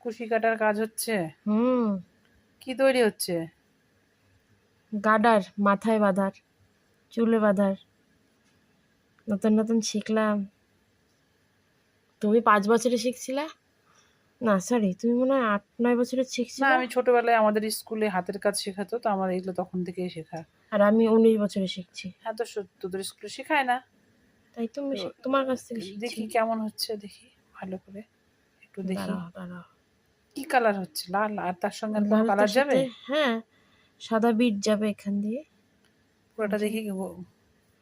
কুশি কাটার কাজ হচ্ছে। হুম। কি তৈরি হচ্ছে? গার্ডার মাথায় বাঁধার, চুলে বাঁধার। নতুন নতুন শিখলাম। তুমি 5 বছরে শিখছিলা? না সরি, তুমি মনে হয় 8-9 বছরে না, শিখছিলা। আমি ছোটবেলায় আমাদের স্কুলে হাতের কাজ শেখাতো, তো আমার এগুলো তখন থেকেই শেখা। আর আমি 19 বছরে শিখছি। হ্যাঁ, তো তোদের স্কুলে শেখায় না? তাই তো আমি তো তোমার কাছ থেকে শিখছি। দেখি কেমন হচ্ছে, দেখি ভালো করে একটু দেখি। দাঁড়াও দাঁড়াও। কি কালার হচ্ছে? লাল? আর তার সঙ্গে আর কোনো লালটার কালার যাবে? সাথে হ্যাঁ, সাদা বিট যাবে এখান দিয়ে। পুরোটা যে দেখি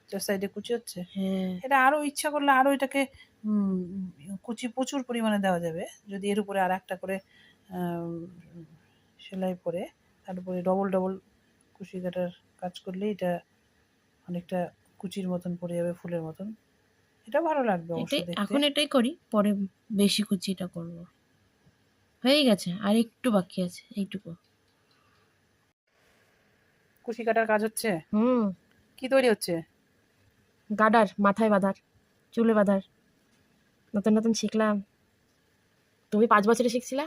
সাইডে কুচি হচ্ছে। হ্যাঁ। এটা আরো ইচ্ছা করলে আরো এটাকে কুচি প্রচুর পরিমাণে দেওয়া যাবে, যদি এর উপরে আর একটা করে আম, সেলাই করে তার উপরে ডবল ডবল কুচি কাটার কাজ করলে এটা অনেকটা কুচির মতন পড়ে যাবে, ফুলের মতন। এটা ভালো লাগবে অবশ্য এটাই দেখতে। এখন এটাই করি, পরে বেশি কুচিটা করব। হয়ে গেছে, আর একটু বাকি আছে, এইটুকু। কুচি কাটার কাজ হচ্ছে। হুম। কি তৈরি হচ্ছে? গার্ডার মাথায় বাঁধার, চুলে বাঁধার। নতুন নতুন শিখলাম। তুমি 5 বছরে শিখছিলা?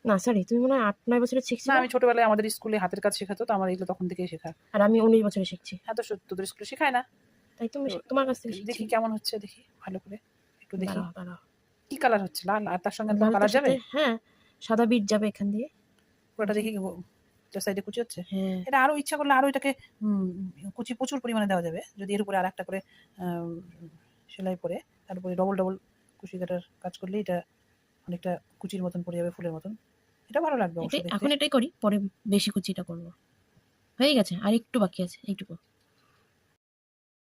না সরি, তুমি মনে হয় 8-9 বছরে না, শিখছিলা। আমি ছোটবেলায় আমাদের স্কুলে হাতের কাজ শেখাতো, তো আমার এগুলো তখন থেকেই শেখা। আর আমি 19 বছরে শিখছি। হ্যাঁ, তো তোদের স্কুলে শেখায় না? তাই তো আমি তো তোমার কাছ থেকে শিখছি। দেখি কেমন হচ্ছে, দেখি ভালো করে একটু দেখি। দাঁড়াও দাঁড়াও। কি কালার হচ্ছে? লাল? আর তার সঙ্গে আর কোনো লালটার কালার যাবে? সাথে হ্যাঁ, সাদা বিট যাবে এখান দিয়ে। পুরোটা যে দেখি সাইডে কুচি হচ্ছে। হ্যাঁ। এটা আরো ইচ্ছা করলে আরো এটাকে কুচি প্রচুর পরিমাণে দেওয়া যাবে, যদি এর উপরে আর একটা করে আম, সেলাই করে তার উপরে ডবল ডবল কুচি কাটার কাজ করলে এটা অনেকটা কুচির মতন পড়ে যাবে, ফুলের মতন। এটা ভালো লাগবে অবশ্য এটাই দেখতে। এখন এটাই করি, পরে বেশি কুচিটা করব। হয়ে গেছে, আর একটু বাকি আছে, এইটুকু।